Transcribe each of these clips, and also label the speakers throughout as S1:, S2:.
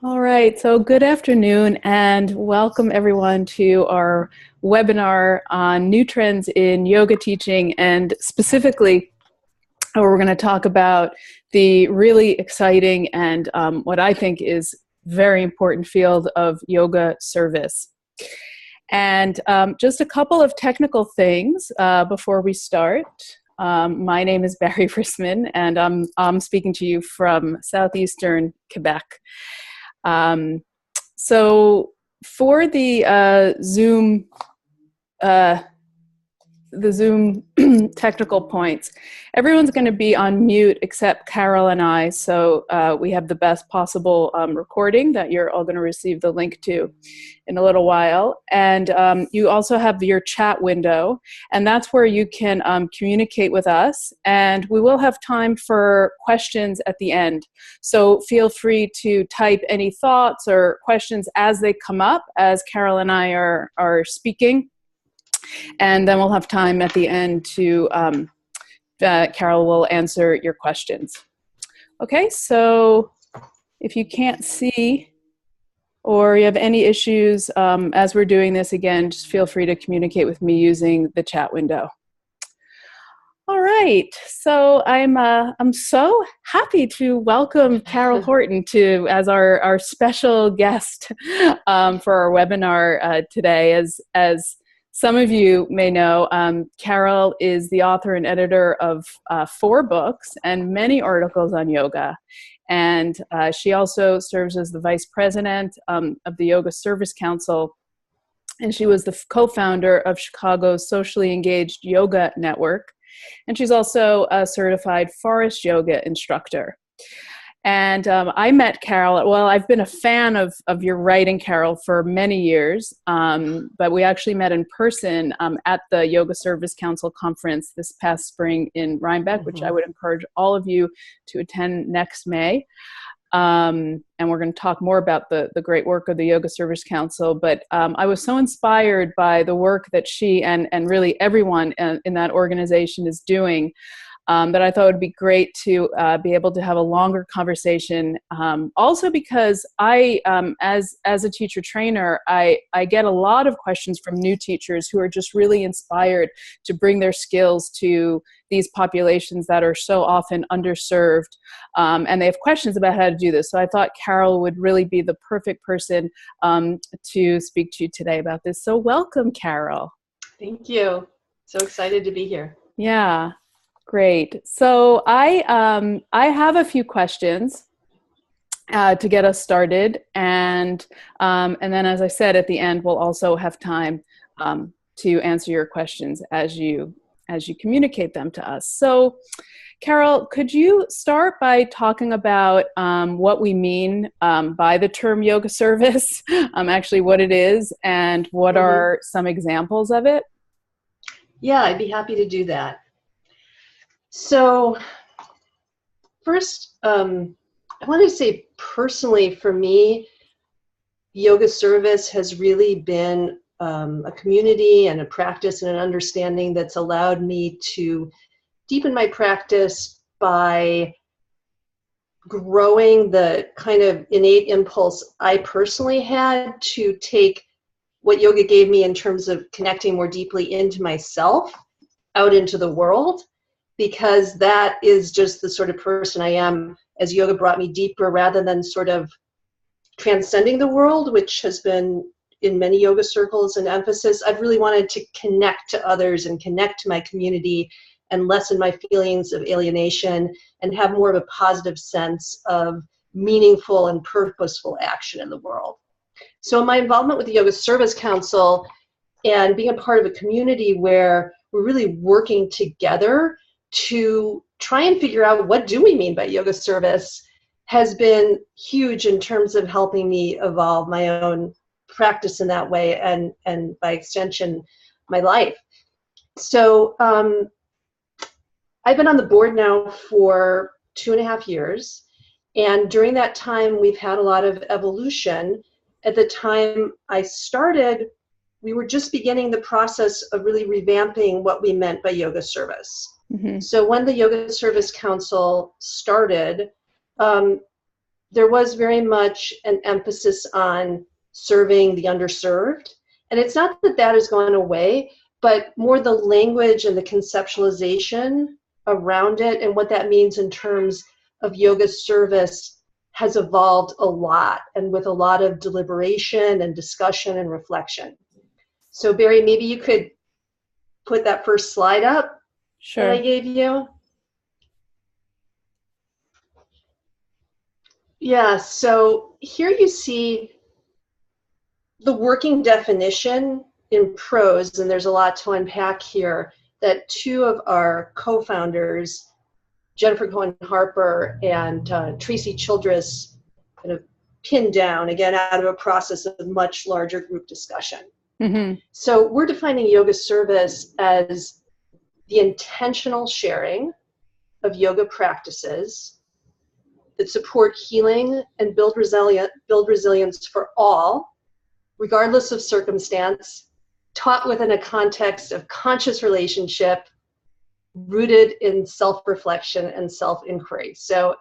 S1: All right, so good afternoon and welcome everyone to our webinar on new trends in yoga teaching, and specifically we're going to talk about the really exciting and what I think is very important field of yoga service. And just a couple of technical things before we start. My name is Barrie Risman and I'm speaking to you from southeastern Quebec. So for the Zoom technical points, everyone's going to be on mute except Carol and I, so we have the best possible recording that you're all going to receive the link to in a little while. And you also have your chat window, and that's where you can communicate with us, and we will have time for questions at the end. So feel free to type any thoughts or questions as they come up as Carol and I are speaking. And then we'll have time at the end to, Carol will answer your questions. Okay, so if you can't see or you have any issues as we're doing this, again, just feel free to communicate with me using the chat window. All right, so I'm so happy to welcome Carol Horton as our special guest for our webinar today. As some of you may know, Carol is the author and editor of 4 books and many articles on yoga. And she also serves as the vice president of the Yoga Service Council. And she was the co-founder of Chicago's socially engaged yoga network. And she's also a certified forest yoga instructor. And I met Carol, well, I've been a fan of your writing, Carol, for many years, but we actually met in person at the Yoga Service Council conference this past spring in Rhinebeck, which I would encourage all of you to attend next May. And we're going to talk more about the great work of the Yoga Service Council, but I was so inspired by the work that she and really everyone in that organization is doing, that I thought it would be great to be able to have a longer conversation. Also because I, as a teacher trainer, I get a lot of questions from new teachers who are just really inspired to bring their skills to these populations that are so often underserved. And they have questions about how to do this. So I thought Carol would really be the perfect person to speak to you today about this. So welcome, Carol.
S2: Thank you. So excited to be here.
S1: Yeah. Great. So I have a few questions to get us started, and then, as I said, at the end we'll also have time to answer your questions as you communicate them to us. So, Carol, could you start by talking about what we mean by the term yoga service, actually what it is, and what are some examples of it?
S2: Yeah, I'd be happy to do that. So first, I want to say personally for me, yoga service has really been a community and a practice and an understanding that's allowed me to deepen my practice by growing the kind of innate impulse I personally had to take what yoga gave me in terms of connecting more deeply into myself out into the world, because that is just the sort of person I am as yoga brought me deeper rather than sort of transcending the world, which has been in many yoga circles an emphasis. I've really wanted to connect to others and connect to my community and lessen my feelings of alienation and have more of a positive sense of meaningful and purposeful action in the world. So my involvement with the Yoga Service Council and being a part of a community where we're really working together to try and figure out what do we mean by yoga service has been huge in terms of helping me evolve my own practice in that way and by extension my life. So I've been on the board now for 2.5 years, and during that time we've had a lot of evolution. At the time I started, we were just beginning the process of really revamping what we meant by yoga service. So when the Yoga Service Council started, there was very much an emphasis on serving the underserved. And it's not that that has gone away, but more the language and the conceptualization around it and what that means in terms of yoga service has evolved a lot, and with a lot of deliberation and discussion and reflection. So Barrie, maybe you could put that first slide up that I gave you. Yeah, so here you see the working definition in prose, and there's a lot to unpack here, that two of our co-founders, Jennifer Cohen Harper and Tracy Childress, kind of pinned down, again, out of a process of much larger group discussion. Mm-hmm. So we're defining yoga service as the intentional sharing of yoga practices that support healing and build resilience for all, regardless of circumstance, taught within a context of conscious relationship, rooted in self-reflection and self-inquiry. So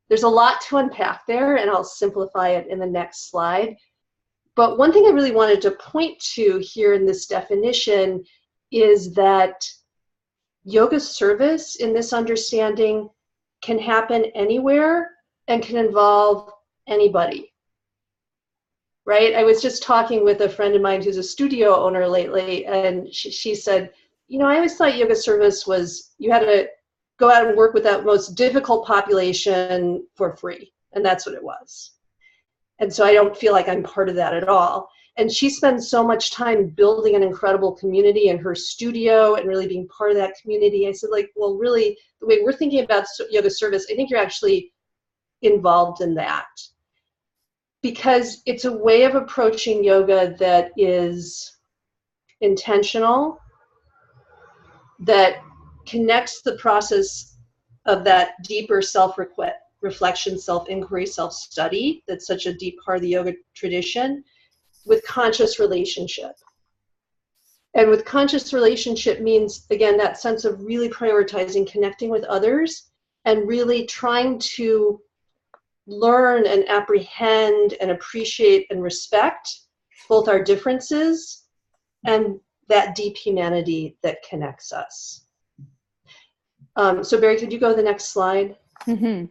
S2: there's a lot to unpack there, and I'll simplify it in the next slide. But one thing I really wanted to point to here in this definition is that yoga service, in this understanding, can happen anywhere and can involve anybody. Right? I was just talking with a friend of mine who's a studio owner lately, and she said, you know, I always thought yoga service was you had to go out and work with that most difficult population for free, and that's what it was. And so I don't feel like I'm part of that at all. And she spends so much time building an incredible community in her studio and really being part of that community. I said, like, well, really, the way we're thinking about yoga service, I think you're actually involved in that. Because it's a way of approaching yoga that is intentional, that connects the process of that deeper self-reflection, self-inquiry, self-study, that's such a deep part of the yoga tradition, with conscious relationship. And with conscious relationship means, again, that sense of really prioritizing connecting with others and really trying to learn and apprehend and appreciate and respect both our differences and that deep humanity that connects us. So Barrie, could you go to the next slide? Mm-hmm.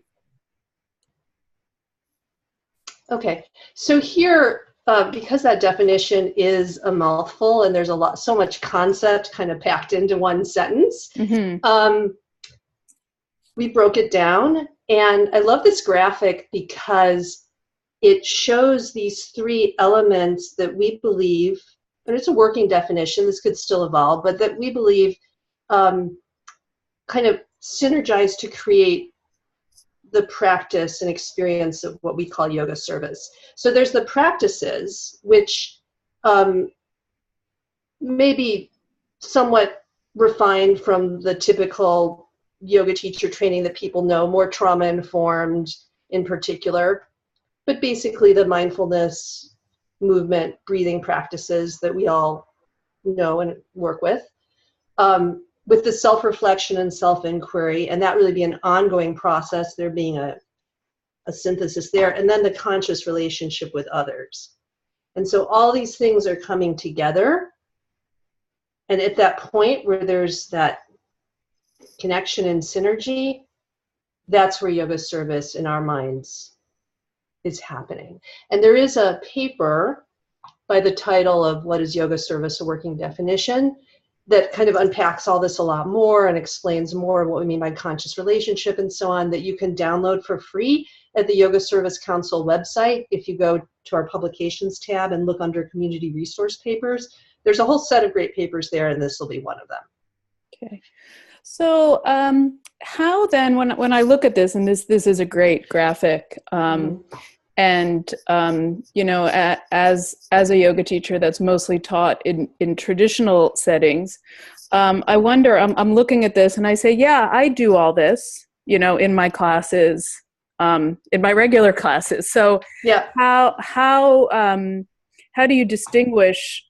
S2: Okay, so here, because that definition is a mouthful and there's so much concept kind of packed into one sentence, mm-hmm. We broke it down. And I love this graphic because it shows these three elements that we believe, and it's a working definition, this could still evolve, but that we believe kind of synergize to create the practice and experience of what we call yoga service. So there's the practices, which may be somewhat refined from the typical yoga teacher training that people know, more trauma informed in particular, but basically the mindfulness, movement, breathing practices that we all know and work with the self-reflection and self-inquiry, and that really be an ongoing process, there being a synthesis there, and then the conscious relationship with others. And so all these things are coming together, and at that point where there's that connection and synergy, that's where yoga service in our minds is happening. And there is a paper by the title of What is Yoga Service, a Working Definition, that kind of unpacks all this a lot more and explains more of what we mean by conscious relationship and so on, that you can download for free at the Yoga Service Council website. If you go to our publications tab and look under community resource papers, there's a whole set of great papers there, and this will be one of them. Okay.
S1: So how then, when I look at this, and this is a great graphic, and you know, as a yoga teacher that's mostly taught in traditional settings, I wonder, I'm looking at this and I say, yeah, I do all this, you know, in my classes, in my regular classes. So yeah, how do you distinguish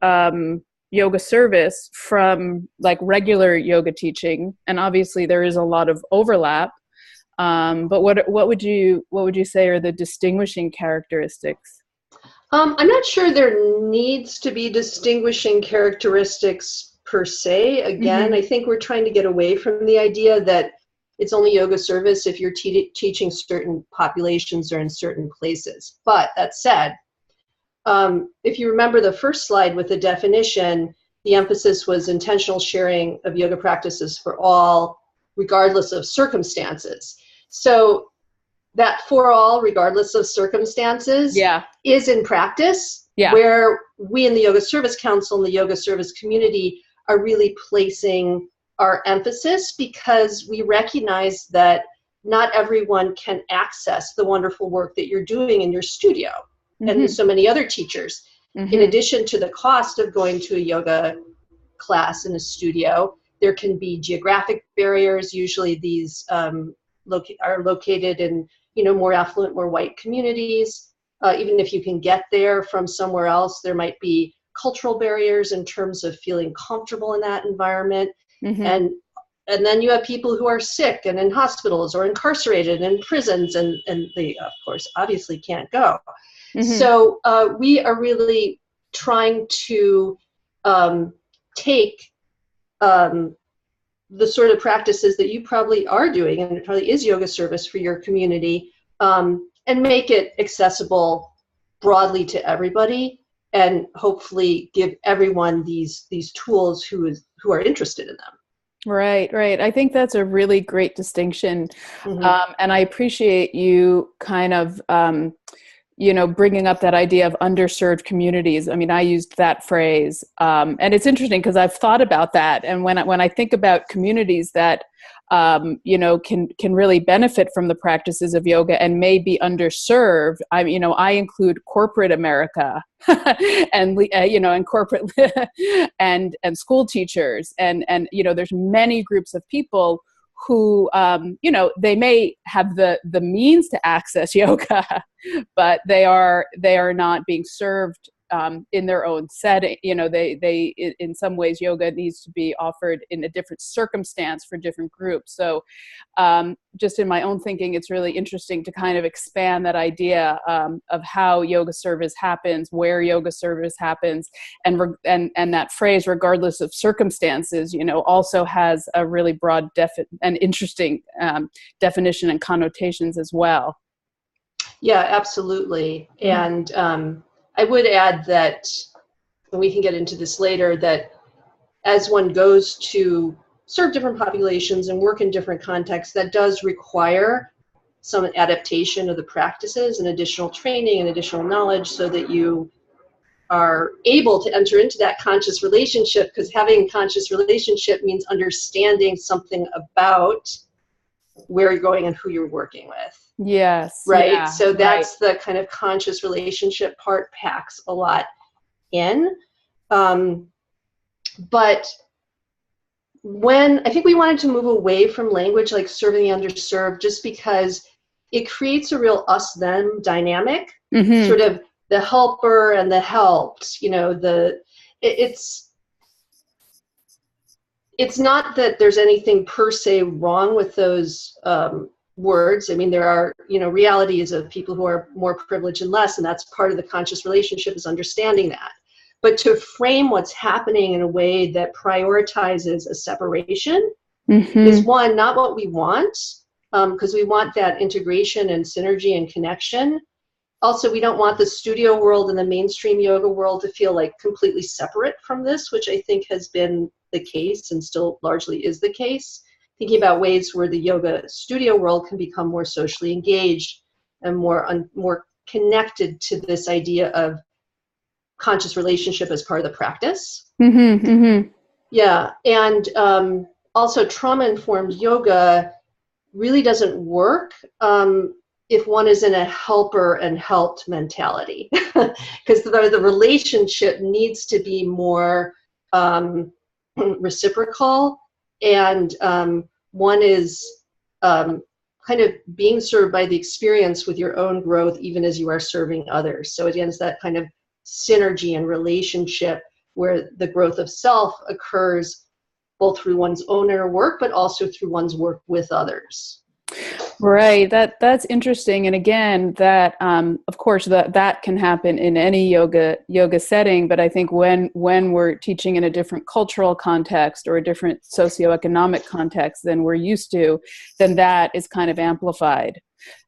S1: yoga service from like regular yoga teaching? And obviously there is a lot of overlap. But what would you say are the distinguishing characteristics?
S2: I'm not sure there needs to be distinguishing characteristics per se. Again, I think we're trying to get away from the idea that it's only yoga service if you're teaching certain populations or in certain places. But that said, if you remember the first slide with the definition, the emphasis was intentional sharing of yoga practices for all, regardless of circumstances. So that for all, regardless of circumstances, is in practice, where we in the Yoga Service Council and the Yoga Service community are really placing our emphasis, because we recognize that not everyone can access the wonderful work that you're doing in your studio, and so many other teachers. In addition to the cost of going to a yoga class in a studio, there can be geographic barriers. Usually these are located in more affluent, more white communities. Even if you can get there from somewhere else, there might be cultural barriers in terms of feeling comfortable in that environment. And then you have people who are sick and in hospitals or incarcerated in prisons, and they, of course, obviously can't go. So we are really trying to take the sort of practices that you probably are doing, and it probably is yoga service for your community, and make it accessible broadly to everybody, and hopefully give everyone these tools who are interested in them.
S1: Right. I think that's a really great distinction. And I appreciate you kind of, bringing up that idea of underserved communities. I mean, I used that phrase, and it's interesting because I've thought about that. And when I think about communities that, can really benefit from the practices of yoga and may be underserved, I include corporate America and corporate and school teachers, and there's many groups of people who, they may have the means to access yoga, but they are not being served in their own setting. They in some ways, yoga needs to be offered in a different circumstance for different groups. So just in my own thinking, it's really interesting to kind of expand that idea of how yoga service happens, where yoga service happens, and that phrase, regardless of circumstances, also has a really broad and interesting definition and connotations as well.
S2: Yeah, absolutely. And I would add that, and we can get into this later, that as one goes to serve different populations and work in different contexts, that does require some adaptation of the practices and additional training and additional knowledge, so that you are able to enter into that conscious relationship, because having a conscious relationship means understanding something about where you're going and who you're working with.
S1: Yes.
S2: Right.
S1: Yeah,
S2: so that's the kind of conscious relationship part packs a lot in. But when I think we wanted to move away from language like serving the underserved, just because it creates a real us-them dynamic, sort of the helper and the helped, it's not that there's anything per se wrong with those words. I mean, there are, realities of people who are more privileged and less, and that's part of the conscious relationship, is understanding that. But to frame what's happening in a way that prioritizes a separation is, one, not what we want, because we want that integration and synergy and connection. Also, we don't want the studio world and the mainstream yoga world to feel like completely separate from this, which I think has been the case and still largely is the case. Thinking about ways where the yoga studio world can become more socially engaged and more connected to this idea of conscious relationship as part of the practice. Yeah, and also trauma-informed yoga really doesn't work if one is in a helper and helped mentality, because the relationship needs to be more reciprocal, and one is kind of being served by the experience with your own growth, even as you are serving others. So again, it's that kind of synergy and relationship where the growth of self occurs both through one's own inner work, but also through one's work with others.
S1: Right. That's interesting. And again, that of course that can happen in any yoga setting. But I think when we're teaching in a different cultural context or a different socioeconomic context than we're used to, then that is kind of amplified.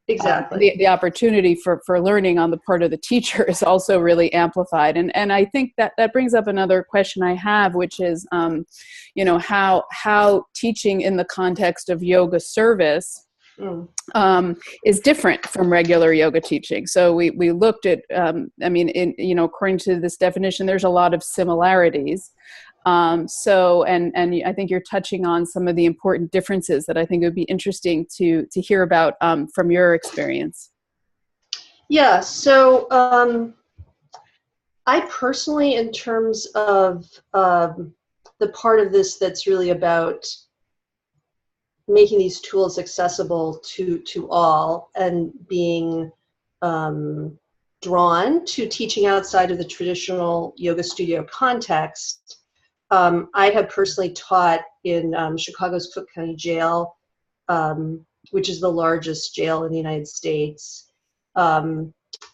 S2: Exactly.
S1: The opportunity for learning on the part of the teacher is also really amplified. And I think that brings up another question I have, which is, how teaching in the context of yoga service is different from regular yoga teaching. So we looked at, according to this definition, there's a lot of similarities. And I think you're touching on some of the important differences that I think would be interesting to hear about from your experience.
S2: Yeah, so I personally, in terms of the part of this that's really about making these tools accessible to all and being drawn to teaching outside of the traditional yoga studio context, I have personally taught in Chicago's Cook County Jail, which is the largest jail in the United States, a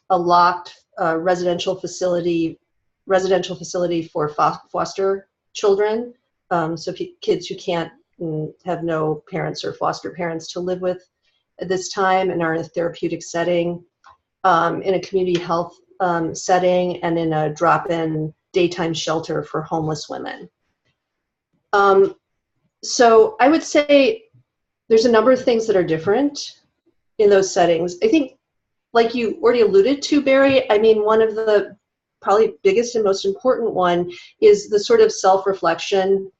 S2: locked residential facility for foster children, so kids who can't have no parents or foster parents to live with at this time and are in a therapeutic setting, in a community health setting, and in a drop-in daytime shelter for homeless women. So I would say there's a number of things that are different in those settings. I think, like you already alluded to, Barrie, I mean, one of the probably biggest and most important one is the sort of self-reflection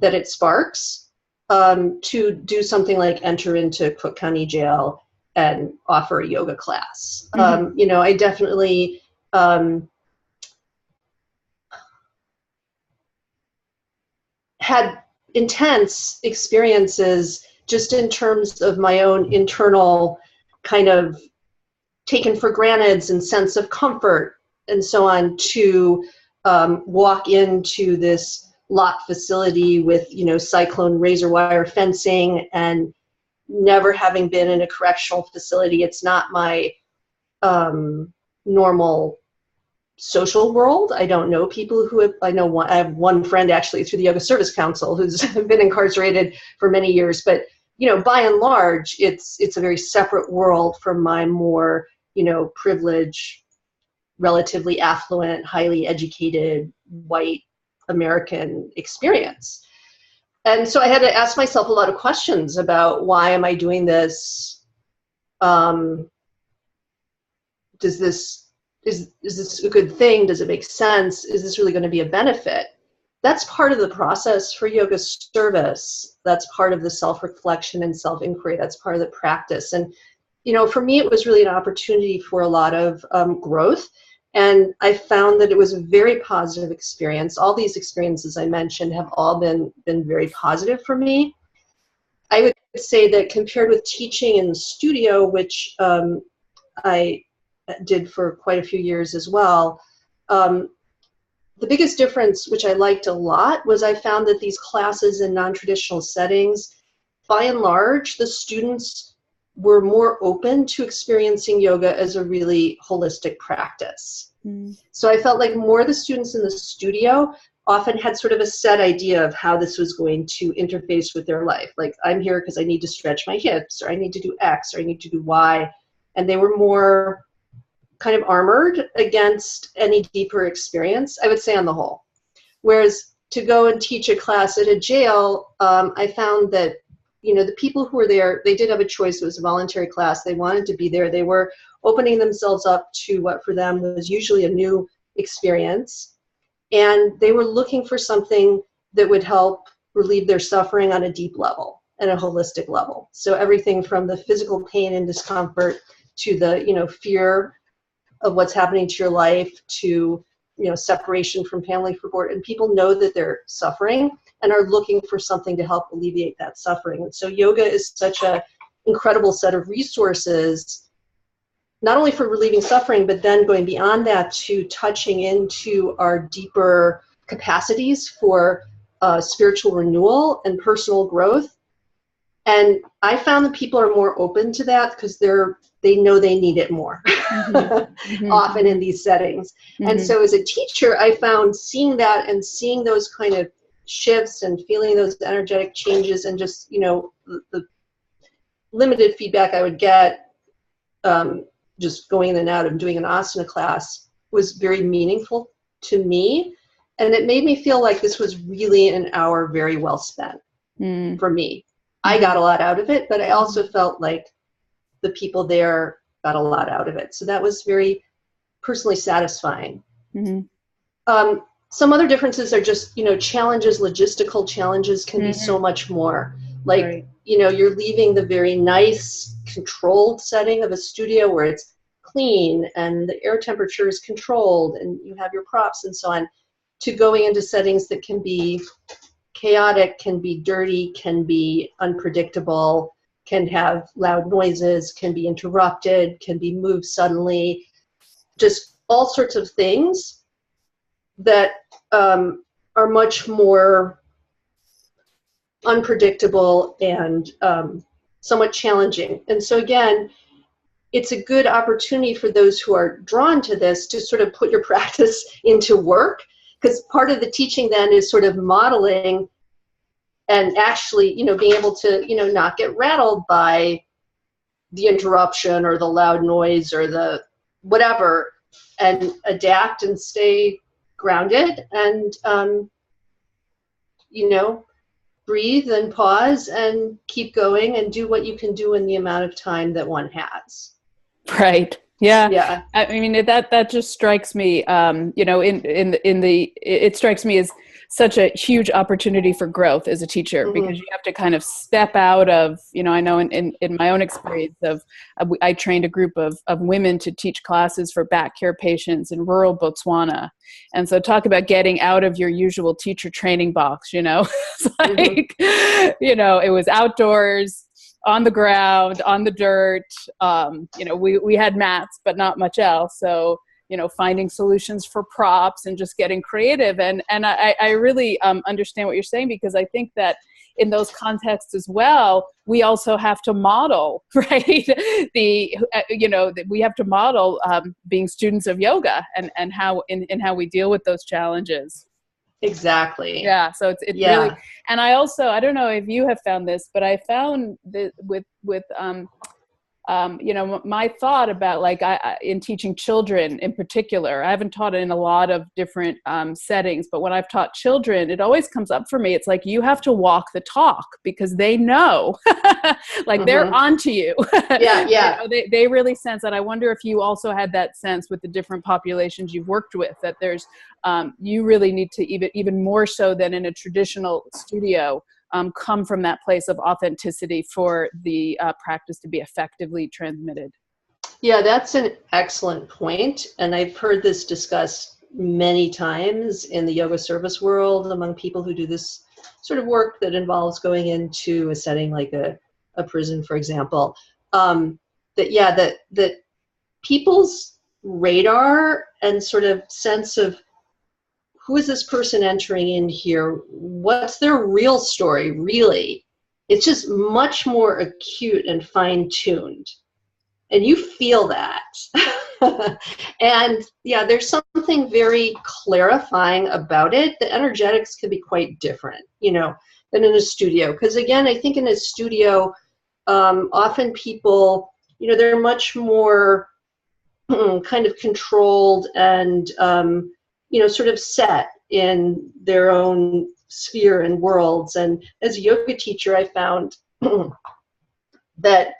S2: that it sparks to do something like enter into Cook County Jail and offer a yoga class. Mm-hmm. I definitely had intense experiences just in terms of my own internal kind of taken for granted and sense of comfort and so on to walk into this locked facility with, cyclone razor wire fencing, and never having been in a correctional facility. It's not my normal social world. I don't know people who have, I have one friend actually through the Yoga Service Council who's been incarcerated for many years, but by and large, it's a very separate world from my more, privileged, relatively affluent, highly educated, white American experience. And so I had to ask myself a lot of questions about, why am I doing this? Is this a good thing? Does it make sense? Is this really going to be a benefit? That's part of the process for yoga service. That's part of the self-reflection and self-inquiry. That's part of the practice. And, for me, it was really an opportunity for a lot of growth. And I found that it was a very positive experience. All these experiences I mentioned have all been very positive for me. I would say that compared with teaching in the studio, which I did for quite a few years as well, the biggest difference, which I liked a lot, was I found that these classes in non-traditional settings, by and large, the students were more open to experiencing yoga as a really holistic practice. So I felt like more of the students in the studio often had sort of a set idea of how this was going to interface with their life. Like, I'm here because I need to stretch my hips, or I need to do X, or I need to do Y. And they were more kind of armored against any deeper experience, I would say, on the whole. Whereas to go and teach a class at a jail, I found that the people who were there, they did have a choice. It was a voluntary class. They wanted to be there. They were opening themselves up to what for them was usually a new experience. And they were looking for something that would help relieve their suffering on a deep level and a holistic level. So everything from the physical pain and discomfort to the, fear of what's happening to your life, to, separation from family support. And people know that they're suffering and are looking for something to help alleviate that suffering. And so yoga is such an incredible set of resources, not only for relieving suffering, but then going beyond that to touching into our deeper capacities for spiritual renewal and personal growth. And I found that people are more open to that because they know they need it more often in these settings. And so as a teacher, I found seeing that and seeing those kind of shifts and feeling those energetic changes and just, the limited feedback I would get just going in and out of doing an asana class was very meaningful to me. And it made me feel like this was really an hour very well spent for me. I got a lot out of it, but I also felt like the people there got a lot out of it. So that was very personally satisfying. Some other differences are just, challenges, logistical challenges can be so much more. Like, right. You're leaving the very nice, controlled setting of a studio where it's clean and the air temperature is controlled and you have your props and so on, to going into settings that can be chaotic, can be dirty, can be unpredictable, can have loud noises, can be interrupted, can be moved suddenly, just all sorts of things that are much more unpredictable and somewhat challenging. And so again, it's a good opportunity for those who are drawn to this to sort of put your practice into work, because part of the teaching then is sort of modeling and actually, being able to, not get rattled by the interruption or the loud noise or the whatever, and adapt and stay grounded and, breathe and pause and keep going and do what you can do in the amount of time that one has.
S1: Right. Yeah.
S2: Yeah.
S1: I mean, that just strikes me, it strikes me as such a huge opportunity for growth as a teacher, because you have to kind of step out of, I know in my own experience I trained a group of women to teach classes for back care patients in rural Botswana. And so talk about getting out of your usual teacher training box, it's like, it was outdoors, on the ground, on the dirt. We had mats, but not much else. So, finding solutions for props and just getting creative. And I really understand what you're saying, because I think that in those contexts as well, we also have to model, right? We have to model being students of yoga and how how we deal with those challenges.
S2: Exactly.
S1: Yeah. So it's really, and I don't know if you have found this, but I found that with my thought about in teaching children in particular, I haven't taught it in a lot of different settings, but when I've taught children, it always comes up for me. It's like, you have to walk the talk, because they know, they're onto you.
S2: Yeah.
S1: They really sense that. I wonder if you also had that sense with the different populations you've worked with, that there's, you really need to even more so than in a traditional studio, come from that place of authenticity for the practice to be effectively transmitted.
S2: Yeah, that's an excellent point. And I've heard this discussed many times in the yoga service world among people who do this sort of work that involves going into a setting like a prison, for example. That people's radar and sort of sense of, who is this person entering in here? What's their real story, really? It's just much more acute and fine-tuned. And you feel that. And yeah, there's something very clarifying about it. The energetics can be quite different, than in a studio. Because again, I think in a studio, often people, they're much more kind of controlled and, sort of set in their own sphere and worlds. And as a yoga teacher, I found that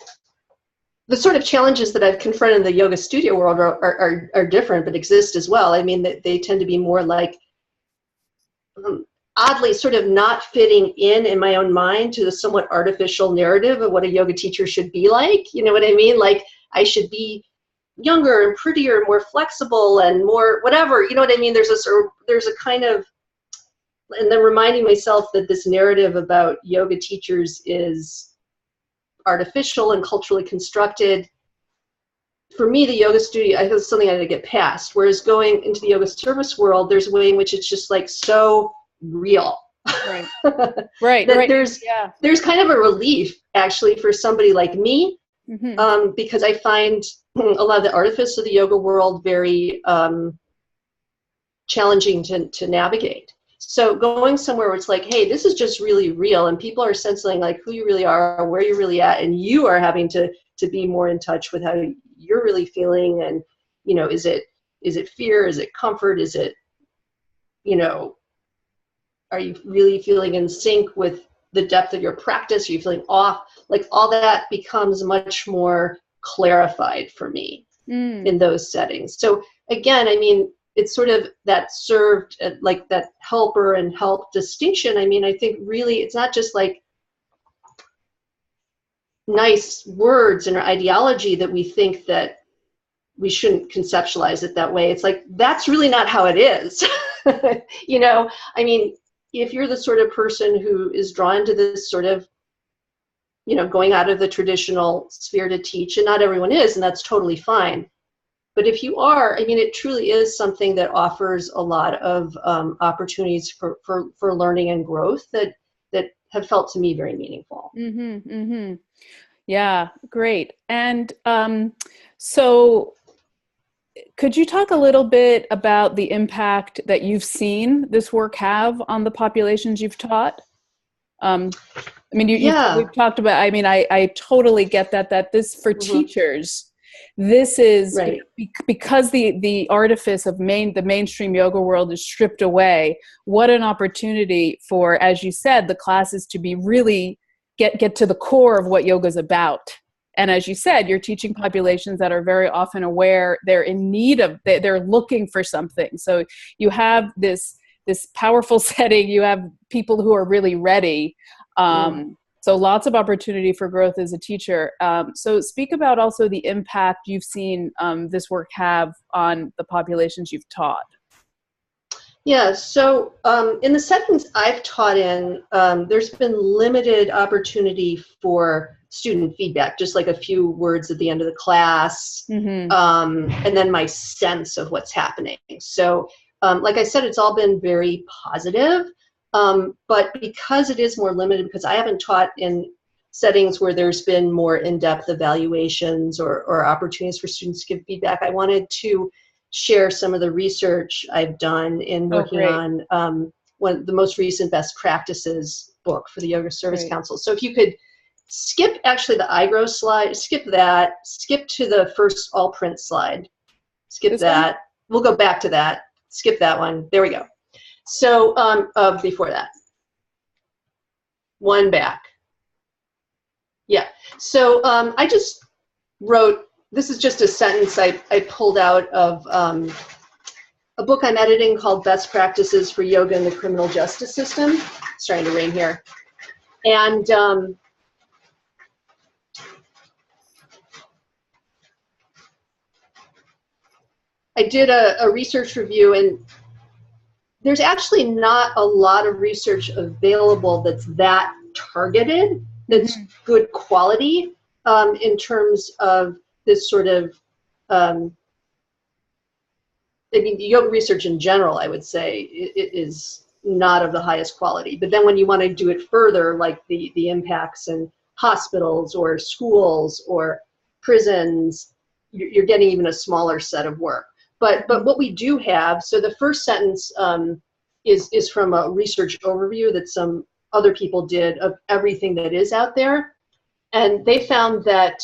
S2: the sort of challenges that I've confronted in the yoga studio world are different, but exist as well. I mean, they tend to be more like oddly sort of not fitting in my own mind to the somewhat artificial narrative of what a yoga teacher should be like. You know what I mean? Like, I should be younger and prettier and more flexible and more whatever, you know what I mean? There's a kind of, and then reminding myself that this narrative about yoga teachers is artificial and culturally constructed. For me, the yoga studio, I think it's something I had to get past. Whereas going into the yoga service world, there's a way in which it's just like so real.
S1: Right.
S2: That
S1: Right.
S2: there's kind of a relief actually for somebody like me, because I find a lot of the artifice of the yoga world very challenging to navigate. So going somewhere where it's like, hey, this is just really real, and people are sensing like who you really are, where you're really at, and you are having to be more in touch with how you're really feeling, and is it fear, is it comfort, is it, are you really feeling in sync with the depth of your practice? Are you feeling off? Like all that becomes much more clarified for me in those settings. So again, I mean, it's sort of that served like that helper and help distinction. I mean, I think really it's not just like nice words and ideology that we think that we shouldn't conceptualize it that way. It's like, that's really not how it is. I mean, if you're the sort of person who is drawn to this sort of, going out of the traditional sphere to teach, and not everyone is, and that's totally fine. But if you are, I mean, it truly is something that offers a lot of opportunities for learning and growth that have felt to me very meaningful.
S1: Yeah, great. And so could you talk a little bit about the impact that you've seen this work have on the populations you've taught? I mean, we've talked about, I mean, I totally get that this for teachers, this is
S2: right.
S1: Because the artifice of the mainstream yoga world is stripped away. What an opportunity for, as you said, the classes to be really get to the core of what yoga is about. And as you said, you're teaching populations that are very often aware, they're in need of, they're looking for something. So you have this powerful setting, you have people who are really ready. So lots of opportunity for growth as a teacher. So speak about also the impact you've seen this work have on the populations you've taught.
S2: Yeah, so in the settings I've taught in, there's been limited opportunity for student feedback, just like a few words at the end of the class, and then my sense of what's happening. So like I said, it's all been very positive, but because it is more limited, because I haven't taught in settings where there's been more in-depth evaluations or opportunities for students to give feedback, I wanted to share some of the research I've done in working on the most recent best practices book for the Yoga Service Council. So if you could skip actually the iGrow slide, skip that, skip to the first all print slide, skip this that. One? We'll go back to that, skip that one. There we go. So before that, one back. Yeah, so I just wrote, this is just a sentence I pulled out of a book I'm editing called Best Practices for Yoga in the Criminal Justice System. It's starting to rain here. And I did a research review, and there's actually not a lot of research available that's that targeted, that's good quality in terms of this sort of, I mean, yoga research in general, I would say, it is not of the highest quality. But then when you want to do it further, like the impacts in hospitals or schools or prisons, you're getting even a smaller set of work. But what we do have, so the first sentence is from a research overview that some other people did of everything that is out there. And they found that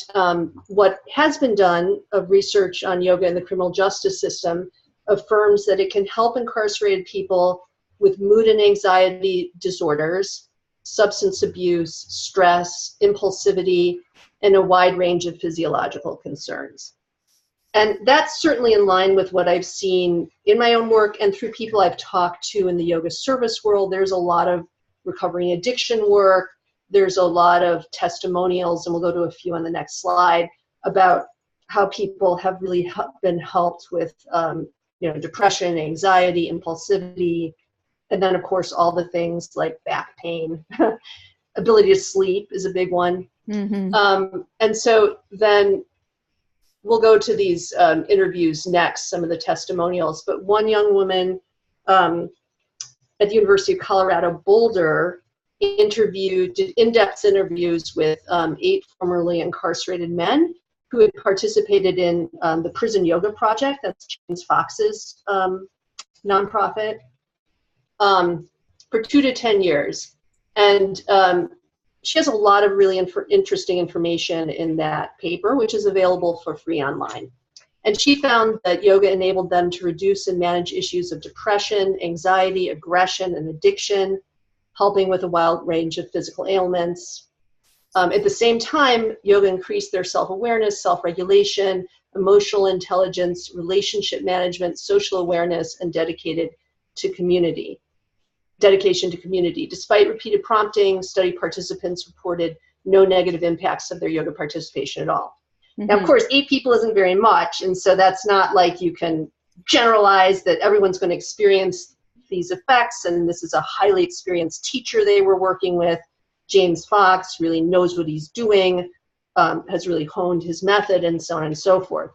S2: what has been done of research on yoga in the criminal justice system affirms that it can help incarcerated people with mood and anxiety disorders, substance abuse, stress, impulsivity, and a wide range of physiological concerns. And that's certainly in line with what I've seen in my own work and through people I've talked to in the yoga service world. There's a lot of recovery and addiction work. There's a lot of testimonials, and we'll go to a few on the next slide, about how people have really been helped with depression, anxiety, impulsivity, and then, of course, all the things like back pain. Ability to sleep is a big one. And so then we'll go to these interviews next, some of the testimonials. But one young woman, and at the University of Colorado Boulder did in-depth interviews with 8 formerly incarcerated men who had participated in the Prison Yoga Project, that's James Fox's nonprofit, for 2 to 10 years. And she has a lot of really interesting information in that paper, which is available for free online. And she found that yoga enabled them to reduce and manage issues of depression, anxiety, aggression, and addiction, helping with a wide range of physical ailments. At the same time, yoga increased their self-awareness, self-regulation, emotional intelligence, relationship management, social awareness, and dedication to community. Despite repeated prompting, study participants reported no negative impacts of their yoga participation at all. Mm-hmm. Now, of course, 8 people isn't very much, and so that's not like you can generalize that everyone's going to experience these effects, and this is a highly experienced teacher they were working with. James Fox really knows what he's doing, has really honed his method, and so on and so forth.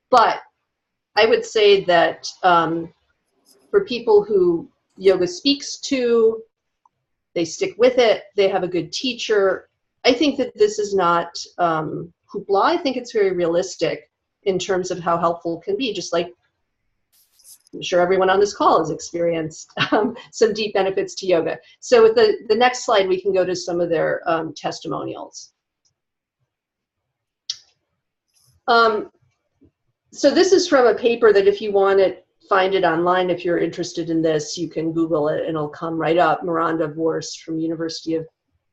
S2: But I would say that for people who yoga speaks to, they stick with it, they have a good teacher, I think that this is not hoopla. I think it's very realistic in terms of how helpful it can be, just like I'm sure everyone on this call has experienced some deep benefits to yoga. So with the next slide, we can go to some of their testimonials. So this is from a paper that if you want to find it online, if you're interested in this, you can Google it and it'll come right up. Miranda Vorst from University of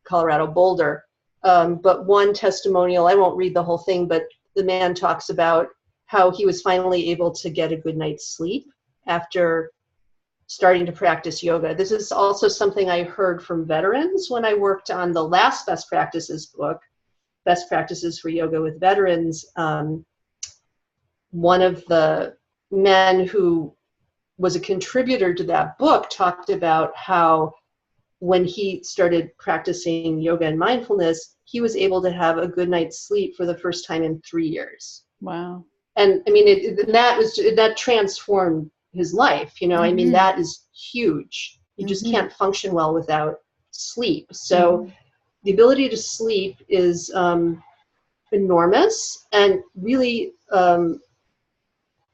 S2: Colorado Boulder. But one testimonial, I won't read the whole thing, but the man talks about how he was finally able to get a good night's sleep after starting to practice yoga. This is also something I heard from veterans when I worked on the last Best Practices book, Best Practices for Yoga with Veterans. One of the men who was a contributor to that book talked about how when he started practicing yoga and mindfulness, he was able to have a good night's sleep for the first time in 3 years.
S1: Wow.
S2: And I mean, that transformed his life, you know. Mm-hmm. I mean, that is huge. You just mm-hmm. can't function well without sleep. So mm-hmm. the ability to sleep is enormous and really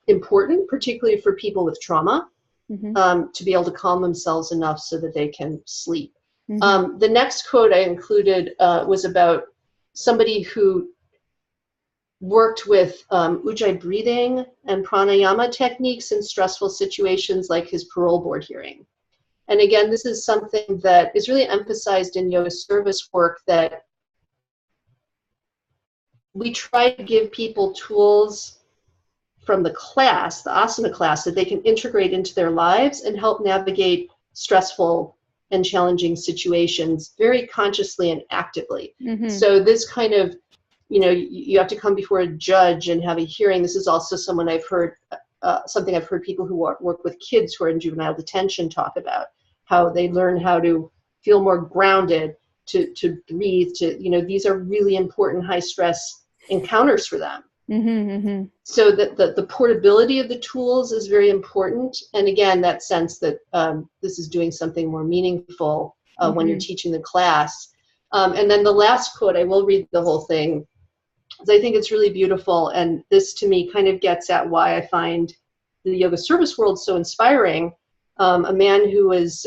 S2: important, particularly for people with trauma, mm-hmm. To be able to calm themselves enough so that they can sleep. Mm-hmm. The next quote I included was about somebody who worked with ujjayi breathing and pranayama techniques in stressful situations like his parole board hearing. And again, this is something that is really emphasized in yoga service work, that we try to give people tools from the class, the asana class, that they can integrate into their lives and help navigate stressful and challenging situations very consciously and actively. Mm-hmm. So this kind of, you know, you have to come before a judge and have a hearing. This is also something I've heard people who work with kids who are in juvenile detention talk about, how they learn how to feel more grounded, to breathe, to, you know, these are really important high stress encounters for them. Mm-hmm, mm-hmm. So that the portability of the tools is very important. And again, that sense that this is doing something more meaningful mm-hmm. when you're teaching the class. And then the last quote, I will read the whole thing, because I think it's really beautiful. And this to me kind of gets at why I find the yoga service world so inspiring. A man who was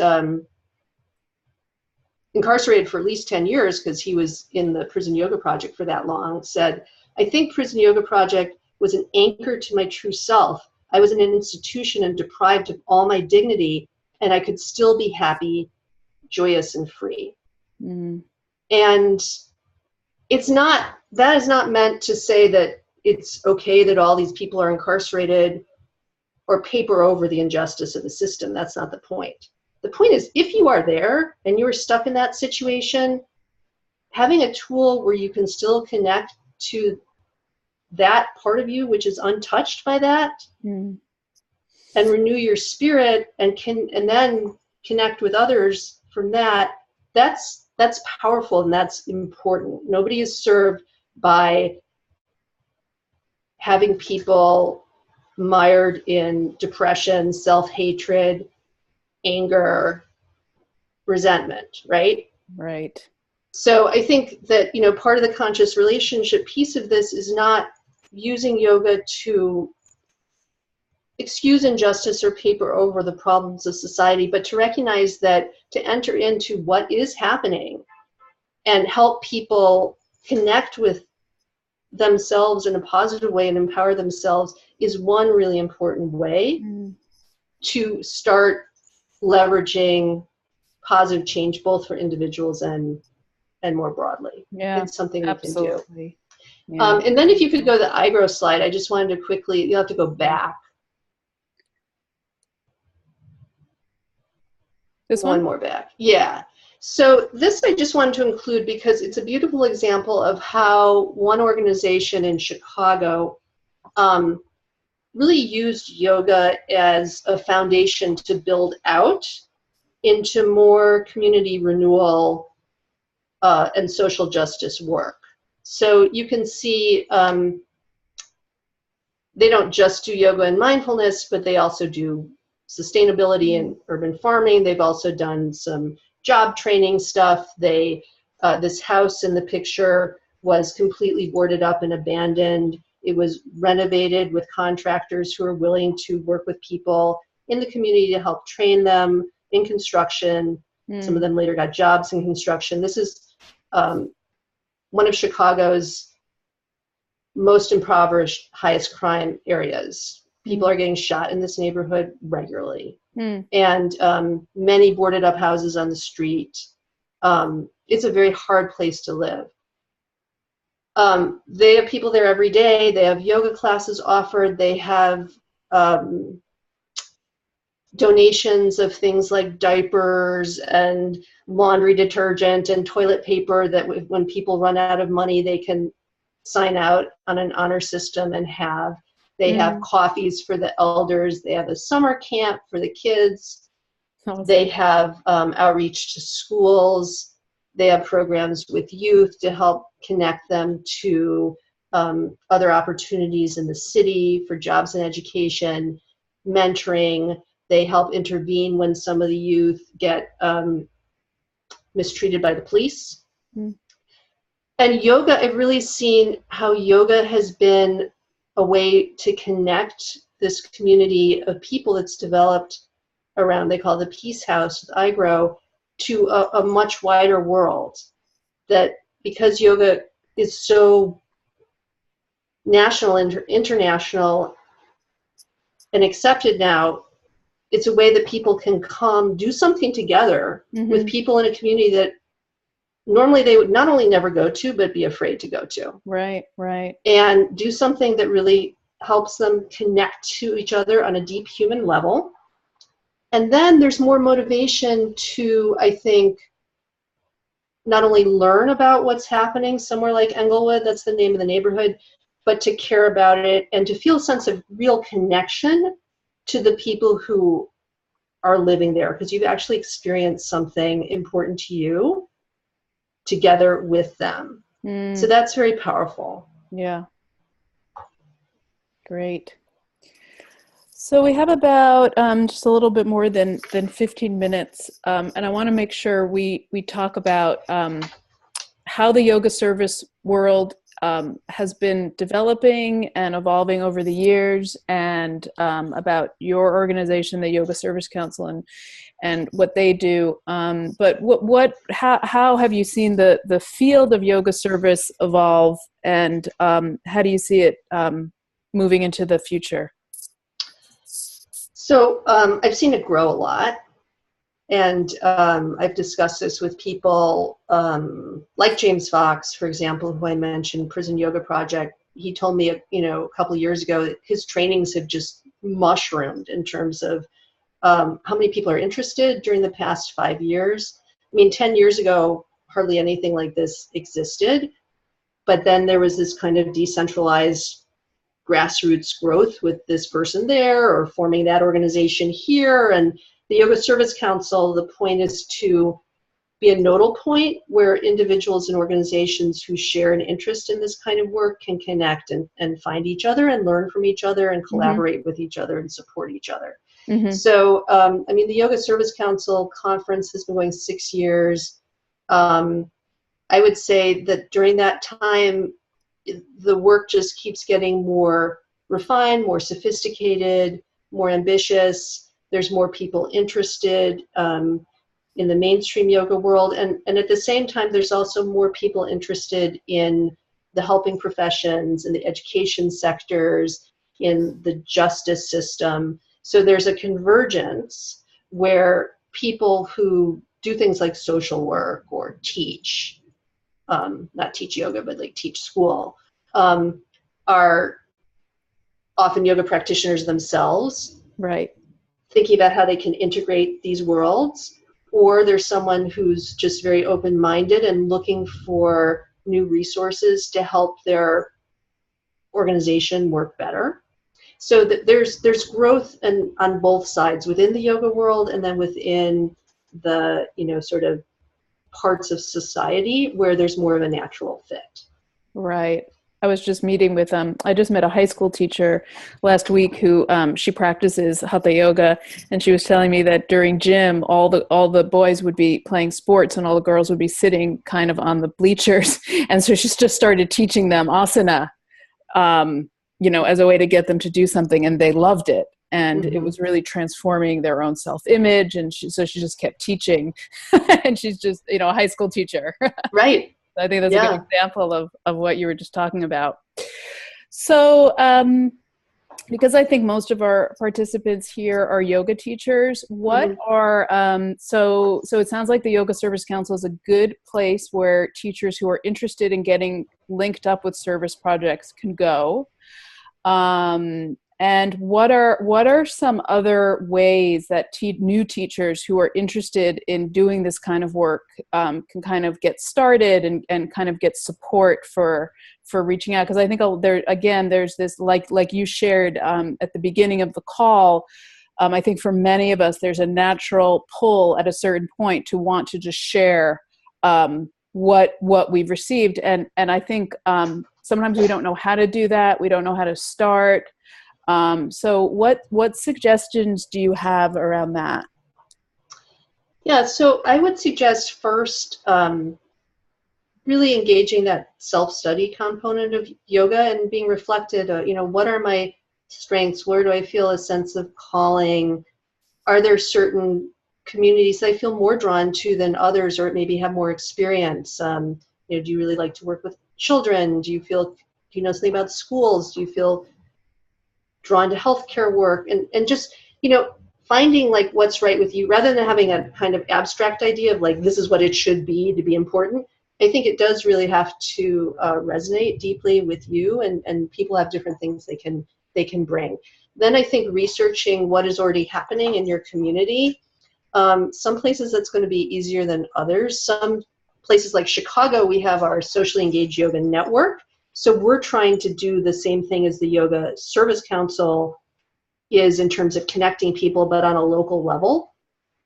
S2: incarcerated for at least 10 years because he was in the Prison Yoga Project for that long, said, "I think Prison Yoga Project was an anchor to my true self. I was in an institution and deprived of all my dignity, and I could still be happy, joyous, and free." Mm. And that is not meant to say that it's okay that all these people are incarcerated or paper over the injustice of the system. That's not the point. The point is, if you are there and you are stuck in that situation, having a tool where you can still connect to that part of you which is untouched by that, and renew your spirit and then connect with others from that's powerful and that's important. Nobody is served by having people mired in depression, self-hatred, anger, resentment, right?
S1: Right.
S2: So I think that, part of the conscious relationship piece of this is not using yoga to excuse injustice or paper over the problems of society, but to recognize that to enter into what is happening and help people connect with themselves in a positive way and empower themselves is one really important way to start leveraging positive change, both for individuals and more broadly.
S1: Yeah,
S2: It's something we can do.
S1: absolutely. Yeah.
S2: And then if you could go to the iGrow slide, I just wanted to quickly, you'll have to go back.
S1: This
S2: one
S1: one?
S2: more back. Yeah. So this I just wanted to include because it's a beautiful example of how one organization in Chicago really used yoga as a foundation to build out into more community renewal and social justice work. So you can see they don't just do yoga and mindfulness, but they also do sustainability and urban farming. They've also done some job training stuff. This house in the picture was completely boarded up and abandoned. It was renovated with contractors who are willing to work with people in the community to help train them in construction. Some of them later got jobs in construction. This is one of Chicago's most impoverished, highest crime areas. People are getting shot in this neighborhood regularly. And many boarded up houses on the street. It's a very hard place to live. They have people there every day. They have yoga classes offered. They have donations of things like diapers and laundry detergent and toilet paper that when people run out of money, they can sign out on an honor system and have. They have coffees for the elders. They have a summer camp for the kids.
S1: Awesome.
S2: They have outreach to schools. They have programs with youth to help connect them to other opportunities in the city for jobs and education, mentoring. They help intervene when some of the youth get mistreated by the police. And yoga, I've really seen how yoga has been a way to connect this community of people that's developed around, they call it the Peace House with iGrow, to a much wider world. That because yoga is so national and international and accepted now, it's a way that people can come do something together with people in a community that normally they would not only never go to, but be afraid to go to.
S1: Right, right.
S2: And do something that really helps them connect to each other on a deep human level. And then there's more motivation to, I think, not only learn about what's happening somewhere like Englewood, that's the name of the neighborhood, but to care about it and to feel a sense of real connection to the people who are living there, because you've actually experienced something important to you together with them. So that's very powerful.
S1: Yeah. Great. So we have about just a little bit more than 15 minutes, and I want to make sure we talk about how the yoga service world has been developing and evolving over the years, and about your organization, the Yoga Service Council, and what they do. But how have you seen the field of yoga service evolve, and how do you see it moving into the future?
S2: So I've seen it grow a lot, and I've discussed this with people like James Fox, for example, who I mentioned, Prison Yoga Project. He told me, a couple of years ago that his trainings have just mushroomed in terms of how many people are interested during the past 5 years. I mean, 10 years ago, hardly anything like this existed, but then there was this kind of decentralized grassroots growth with this person there or forming that organization here. And the Yoga Service Council, the point is to be a nodal point where individuals and organizations who share an interest in this kind of work can connect and find each other and learn from each other and collaborate with each other and support each other. So, I mean, the Yoga Service Council conference has been going 6 years. I would say that during that time, the work just keeps getting more refined, more sophisticated, more ambitious. There's more people interested in the mainstream yoga world. And at the same time, there's also more people interested in the helping professions, in the education sectors, in the justice system. So there's a convergence where people who do things like social work or teach, not teach yoga, but like teach school, are often yoga practitioners themselves.
S1: Right.
S2: Thinking about how they can integrate these worlds, or there's someone who's just very open-minded and looking for new resources to help their organization work better. So that there's growth on both sides, within the yoga world and then within the, sort of parts of society where there's more of a natural fit.
S1: Right. I was just meeting with I just met a high school teacher last week who she practices hatha yoga, and she was telling me that during gym all the boys would be playing sports and all the girls would be sitting kind of on the bleachers, and so she's just started teaching them asana, as a way to get them to do something, and they loved it, and it was really transforming their own self-image, and so she just kept teaching, and she's just a high school teacher.
S2: Right.
S1: I think that's a good example of what you were just talking about. So, because I think most of our participants here are yoga teachers, what are, so it sounds like the Yoga Service Council is a good place where teachers who are interested in getting linked up with service projects can go. And what are some other ways that new teachers who are interested in doing this kind of work can kind of get started and kind of get support for reaching out? Because I think there's this, like you shared at the beginning of the call, I think for many of us there's a natural pull at a certain point to want to just share what we've received, and I think sometimes we don't know how to do that. We don't know how to start. So what suggestions do you have around that?
S2: Yeah, so I would suggest first really engaging that self-study component of yoga and being reflected, what are my strengths? Where do I feel a sense of calling? Are there certain communities I feel more drawn to than others, or maybe have more experience? Do you really like to work with children? Do you know something about schools? Do you feel drawn to healthcare work? And just, finding like what's right with you, rather than having a kind of abstract idea of like, this is what it should be to be important. I think it does really have to resonate deeply with you, and people have different things they can bring. Then I think researching what is already happening in your community. Some places that's going to be easier than others. Some places like Chicago, we have our Socially Engaged Yoga Network. So we're trying to do the same thing as the Yoga Service Council is in terms of connecting people, but on a local level.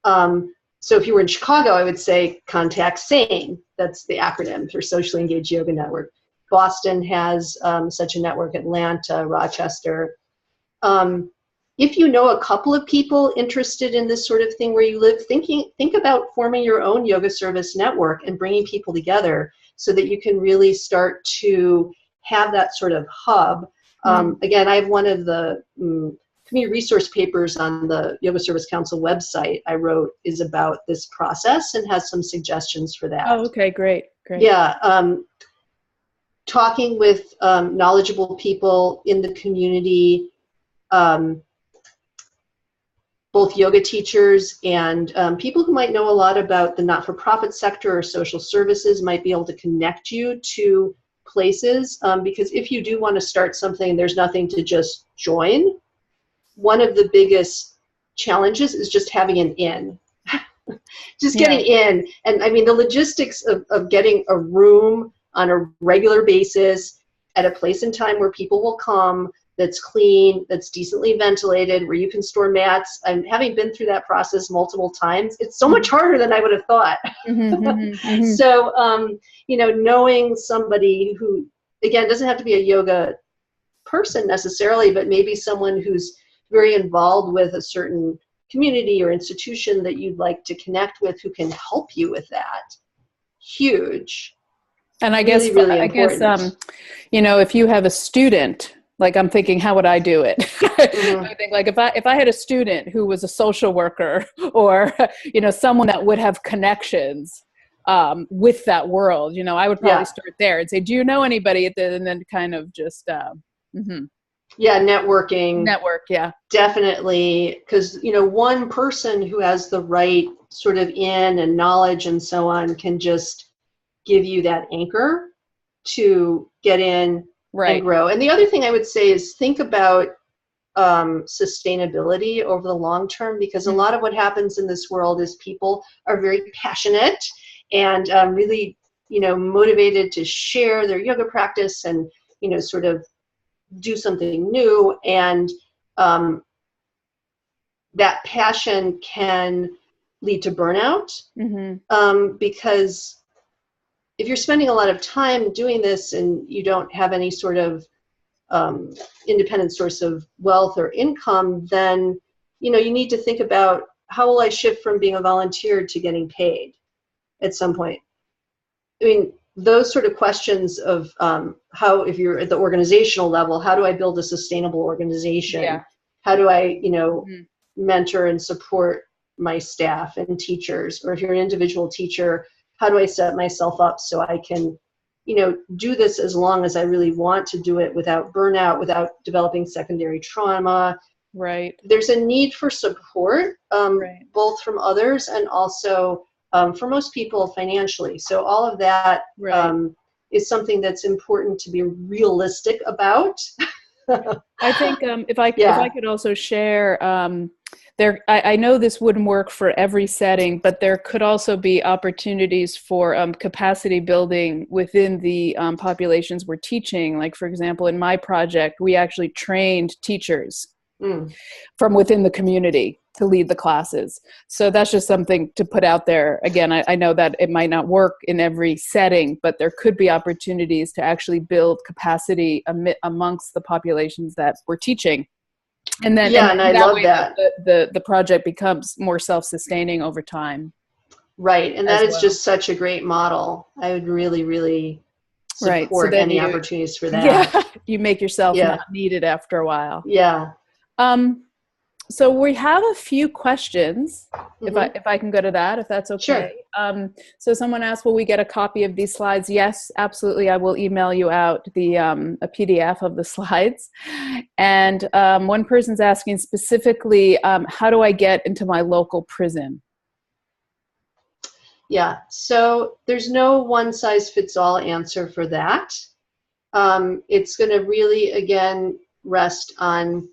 S2: So if you were in Chicago, I would say contact SANE. That's the acronym for Socially Engaged Yoga Network. Boston has such a network, Atlanta, Rochester. If you know a couple of people interested in this sort of thing where you live, think about forming your own yoga service network and bringing people together so that you can really start to have that sort of hub. Again, I have one of the community resource papers on the Yoga Service Council website I wrote is about this process and has some suggestions for that.
S1: Oh, okay, great.
S2: Yeah, talking with knowledgeable people in the community, both yoga teachers and people who might know a lot about the not-for-profit sector or social services might be able to connect you to places, because if you do want to start something, there's nothing to just join. One of the biggest challenges is just having an in. Just getting in. And I mean, the logistics of getting a room on a regular basis at a place and time where people will come, that's clean, that's decently ventilated, where you can store mats. And having been through that process multiple times, it's so much harder than I would have thought. So, knowing somebody who, again, doesn't have to be a yoga person necessarily, but maybe someone who's very involved with a certain community or institution that you'd like to connect with who can help you with that. Huge.
S1: And I
S2: really,
S1: guess,
S2: really important.
S1: you know, if you have a student, like I'm thinking, how would I do it?
S2: Mm-hmm.
S1: I think like if I had a student who was a social worker or, you know, someone that would have connections with that world, you know, I would probably start there and say, do you know anybody at the, and then kind of just,
S2: yeah, networking.
S1: Network, yeah.
S2: Definitely, because, you know, one person who has the right sort of in and knowledge and so on can just give you that anchor to get in and grow. And the other thing I would say is think about sustainability over the long term, because a lot of what happens in this world is people are very passionate and really, you know, motivated to share their yoga practice and, you know, sort of do something new. And that passion can lead to burnout because if you're spending a lot of time doing this and you don't have any sort of independent source of wealth or income, then, you know, you need to think about, how will I shift from being a volunteer to getting paid at some point? I mean, those sort of questions of how, if you're at the organizational level, how do I build a sustainable organization? Yeah. How do I, you know, mentor and support my staff and teachers? Or if you're an individual teacher, how do I set myself up so I can, you know, do this as long as I really want to do it without burnout, without developing secondary trauma?
S1: Right.
S2: There's a need for support, both from others and also for most people financially. So all of that is something that's important to be realistic about.
S1: I think if I could also share, I know this wouldn't work for every setting, but there could also be opportunities for capacity building within the populations we're teaching. Like, for example, in my project, we actually trained teachers from within the community to lead the classes. So that's just something to put out there. Again, I know that it might not work in every setting, but there could be opportunities to actually build capacity amongst the populations that we're teaching. And then,
S2: and I love that.
S1: The project becomes more self-sustaining over time.
S2: Right, and that is just such a great model. I would really, really support any opportunities for that.
S1: Yeah, you make yourself not needed after a while.
S2: Yeah.
S1: So we have a few questions, if I can go to that, if that's okay.
S2: Sure.
S1: So someone asked, will we get a copy of these slides? Yes, absolutely. I will email you out a PDF of the slides. And one person's asking specifically, how do I get into my local prison?
S2: Yeah, so there's no one-size-fits-all answer for that. It's going to really, again, rest on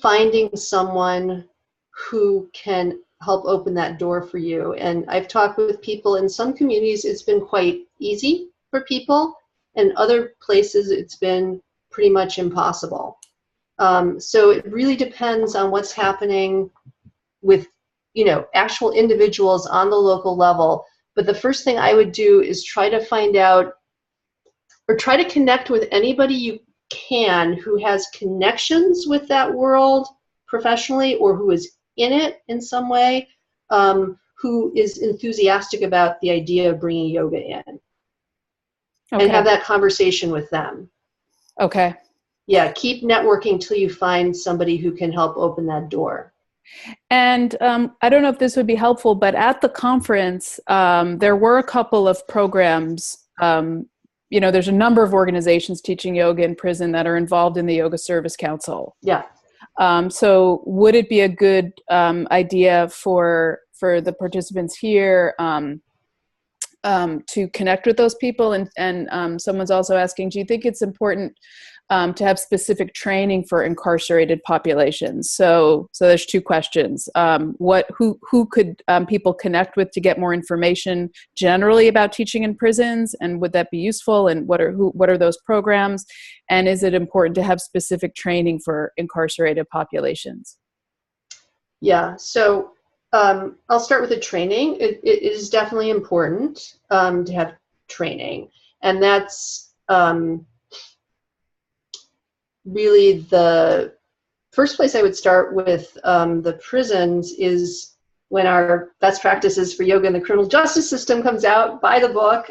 S2: finding someone who can help open that door for you. And I've talked with people in some communities, it's been quite easy for people, and other places it's been pretty much impossible. So it really depends on what's happening with, you know, actual individuals on the local level. But the first thing I would do is try to find out, or try to connect with anybody you can who has connections with that world professionally, or who is in it in some way, who is enthusiastic about the idea of bringing yoga in. And have that conversation with them.
S1: Okay.
S2: Yeah, keep networking till you find somebody who can help open that door.
S1: And I don't know if this would be helpful, but at the conference, there were a couple of programs. You know, there's a number of organizations teaching yoga in prison that are involved in the Yoga Service Council.
S2: Yeah.
S1: So would it be a good idea for the participants here to connect with those people? And someone's also asking, do you think it's important to have specific training for incarcerated populations? So there's two questions. Who could people connect with to get more information generally about teaching in prisons, and would that be useful? And what are those programs? And is it important to have specific training for incarcerated populations?
S2: Yeah. So I'll start with the training. It is definitely important to have training, and that's really the first place I would start with the prisons is when our best practices for yoga in the criminal justice system comes out. Buy the book,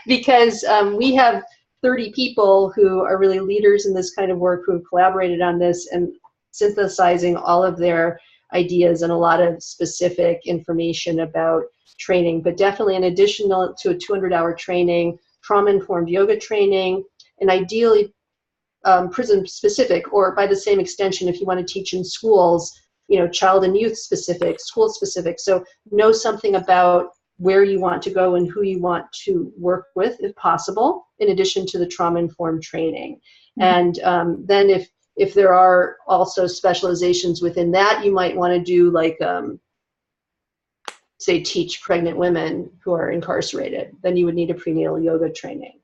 S2: because we have 30 people who are really leaders in this kind of work who have collaborated on this and synthesizing all of their ideas and a lot of specific information about training. But definitely in addition to a 200-hour training, trauma-informed yoga training, and ideally prison specific, or by the same extension, if you want to teach in schools, child and youth specific, school specific. So know something about where you want to go and who you want to work with, if possible, in addition to the trauma-informed training. Mm-hmm. And then if there are also specializations within that, you might want to do like, say, teach pregnant women who are incarcerated. Then you would need a prenatal yoga training.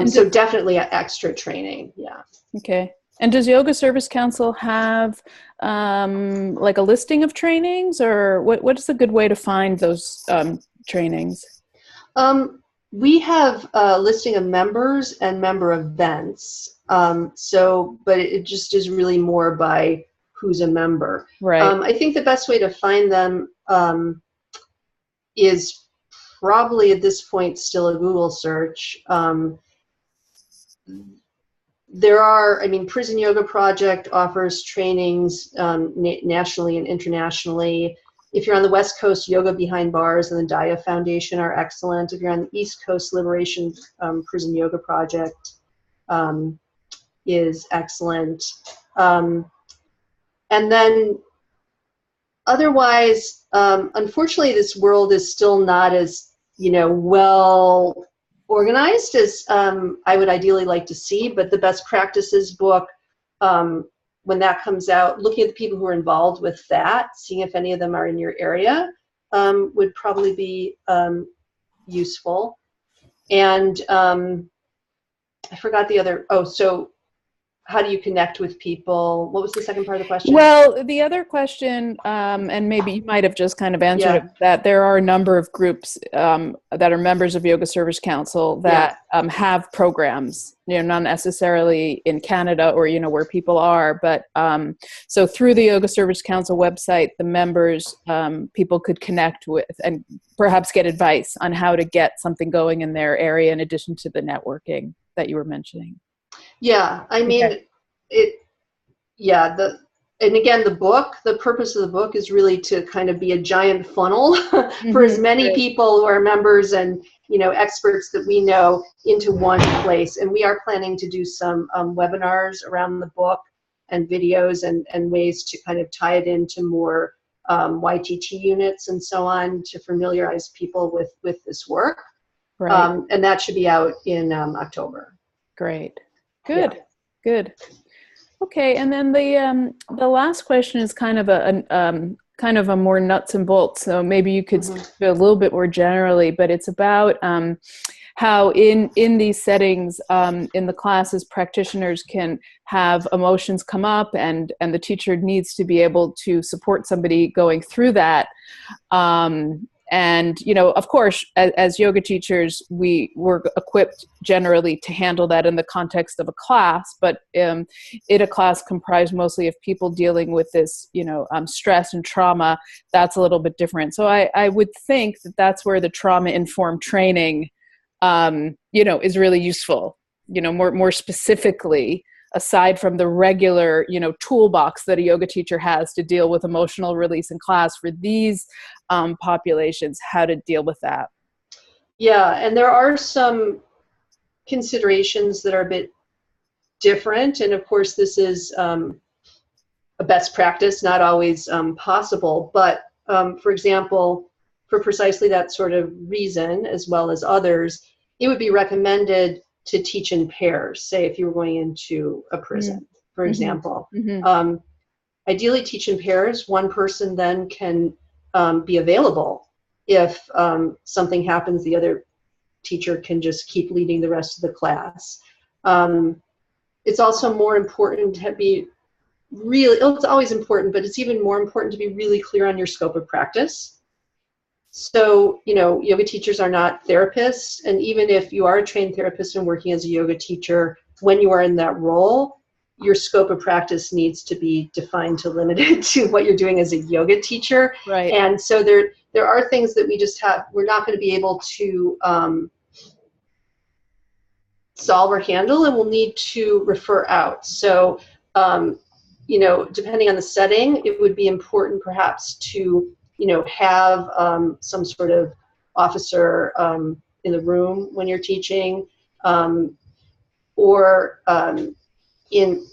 S2: So definitely extra training, yeah. Okay.
S1: And does Yoga Service Council have like a listing of trainings, or what is a good way to find those trainings?
S2: We have a listing of members and member events. But it just is really more by who's a member.
S1: Right.
S2: I think the best way to find them is probably at this point still a Google search. Prison Yoga Project offers trainings nationally and internationally. If you're on the West Coast, Yoga Behind Bars and the Daya Foundation are excellent. If you're on the East Coast, Liberation Prison Yoga Project is excellent. And then otherwise, unfortunately, this world is still not as well organized as I would ideally like to see, but the best practices book, when that comes out, looking at the people who are involved with that, seeing if any of them are in your area, would probably be useful. And I forgot the other, so how do you connect with people? What was the second part of the question?
S1: Well, the other question, and maybe you might have just kind of answered it, that there are a number of groups that are members of Yoga Service Council that have programs, not necessarily in Canada or, where people are, but so through the Yoga Service Council website, the members, people could connect with and perhaps get advice on how to get something going in their area in addition to the networking that you were mentioning.
S2: Yeah, and again, the purpose of the book is really to kind of be a giant funnel for as many people who are members and, experts that we know into one place. And we are planning to do some webinars around the book and videos and ways to kind of tie it into more YTT units and so on to familiarize people with this work. Right. And that should be out in October.
S1: Great. Good. Yeah. Good. Okay, and then the last question is kind of a more nuts and bolts. So maybe you could speak a little bit more generally, but it's about how in these settings in the classes, practitioners can have emotions come up, and the teacher needs to be able to support somebody going through that. And, of course, as yoga teachers, we were equipped generally to handle that in the context of a class, but in a class comprised mostly of people dealing with this, stress and trauma, that's a little bit different. So I would think that that's where the trauma-informed training, is really useful, more specifically, aside from the regular, toolbox that a yoga teacher has to deal with emotional release in class for these populations, how to deal with that.
S2: Yeah, and there are some considerations that are a bit different. And of course, this is a best practice, not always possible. But for example, for precisely that sort of reason, as well as others, it would be recommended to teach in pairs, say if you were going into a prison, for example. Ideally teach in pairs. One person then can be available. If something happens, the other teacher can just keep leading the rest of the class. It's also more important to be it's always important, but it's even more important to be really clear on your scope of practice. So, yoga teachers are not therapists, and even if you are a trained therapist and working as a yoga teacher, when you are in that role, your scope of practice needs to be defined to limited to what you're doing as a yoga teacher.
S1: Right.
S2: And so there are things that we're not going to be able to solve or handle, and we'll need to refer out. So, depending on the setting, it would be important perhaps to, have some sort of officer in the room when you're teaching, or in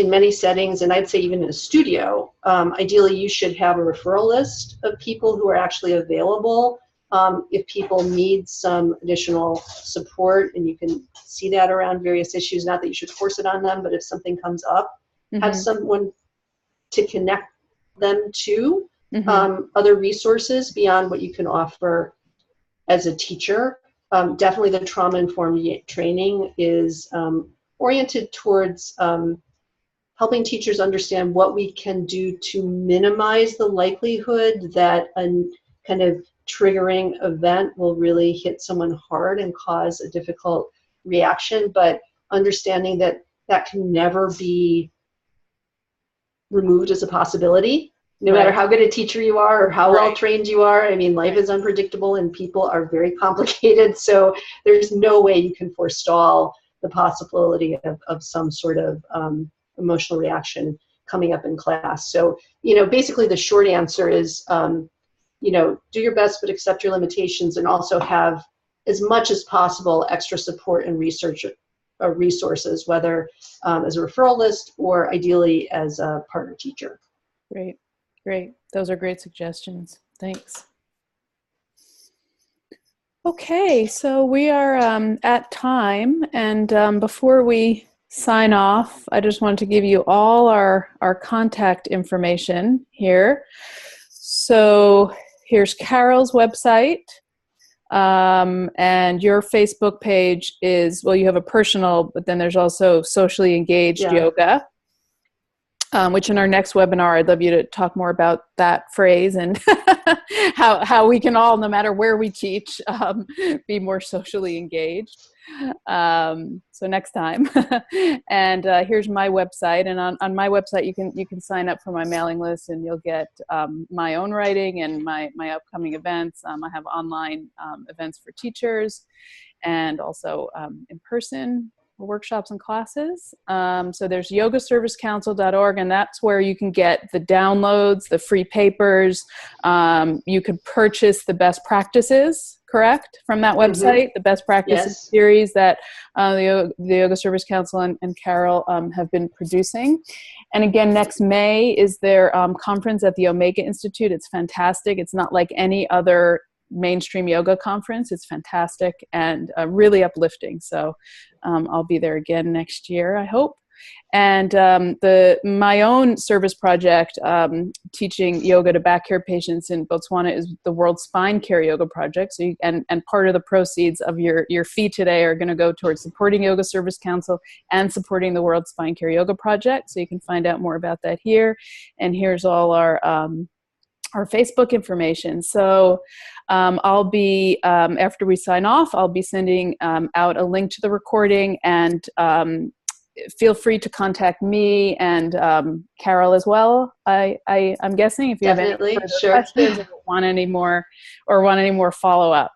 S2: many settings, and I'd say even in a studio, ideally you should have a referral list of people who are actually available if people need some additional support, and you can see that around various issues. Not that you should force it on them, but if something comes up, have someone to connect them to other resources beyond what you can offer as a teacher. Definitely the trauma-informed training is oriented towards helping teachers understand what we can do to minimize the likelihood that a kind of triggering event will really hit someone hard and cause a difficult reaction, but understanding that that can never be removed as a possibility, no matter how good a teacher you are or how well trained you are. I mean, life is unpredictable and people are very complicated, so there's no way you can forestall the possibility of some sort of emotional reaction coming up in class. So, basically the short answer is, do your best, but accept your limitations, and also have as much as possible extra support and resources, whether as a referral list or ideally as a partner teacher.
S1: Great. Those are great suggestions. Thanks. Okay, so we are at time, and before we sign off, I just wanted to give you all our contact information here. So here's Carol's website, and your Facebook page is, well, you have a personal, but then there's also Socially Engaged Yoga, which in our next webinar, I'd love you to talk more about that phrase and how we can all, no matter where we teach, be more socially engaged. So next time. And here's my website, and on my website you can sign up for my mailing list, and you'll get my own writing and my upcoming events. I have online events for teachers, and also in person workshops and classes. So there's yogaservicecouncil.org, and that's where you can get the downloads, the free papers. You could purchase the best practices, correct, from that website, the best practices series that the Yoga Service Council and Carol have been producing. And again, next May is their conference at the Omega Institute. It's fantastic. It's not like any other mainstream yoga conference. It's fantastic and really uplifting. So I'll be there again next year, I hope. And my own service project, teaching yoga to back care patients in Botswana, is the World Spine Care Yoga Project. So and part of the proceeds of your fee today are going to go towards supporting Yoga Service Council and supporting the World Spine Care Yoga Project. So you can find out more about that here. And here's all our Facebook information. So I'll be, after we sign off, I'll be sending out a link to the recording, and feel free to contact me and Carol as well. I'm guessing if you have any further questions or want any more follow-up.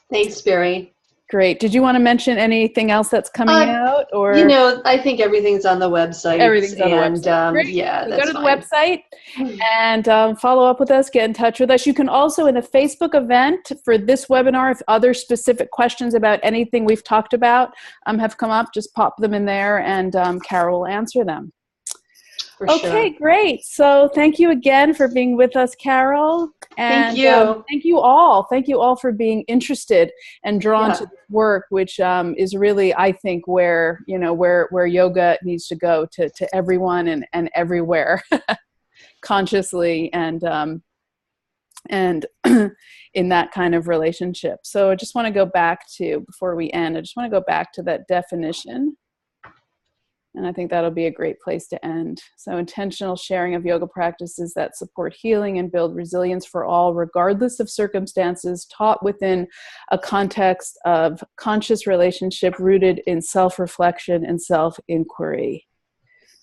S2: Thanks, Barrie.
S1: Great. Did you want to mention anything else that's coming out? Or
S2: I think everything's on the website.
S1: Everything's on the website.
S2: Yeah,
S1: so
S2: that's
S1: go to the
S2: fine.
S1: website and follow up with us. Get in touch with us. You can also, in the Facebook event for this webinar, if other specific questions about anything we've talked about have come up, just pop them in there, and Carol will answer them. Okay, great. So thank you again for being with us, Carol. And
S2: thank you.
S1: Thank you all. Thank you all for being interested and drawn to this work, which is really, I think, where yoga needs to go to everyone and everywhere, consciously and in that kind of relationship. So I just want to go back to, before we end, I just want to go back to that definition. And I think that'll be a great place to end. So intentional sharing of yoga practices that support healing and build resilience for all, regardless of circumstances, taught within a context of conscious relationship rooted in self-reflection and self-inquiry.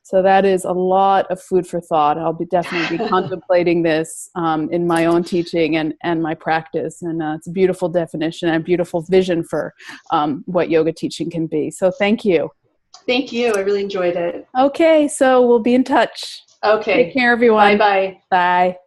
S1: So that is a lot of food for thought. I'll definitely be contemplating this in my own teaching and my practice. And it's a beautiful definition and a beautiful vision for what yoga teaching can be. So thank you.
S2: Thank you. I really enjoyed it.
S1: Okay, so we'll be in touch.
S2: Okay.
S1: Take care, everyone.
S2: Bye-bye.
S1: Bye.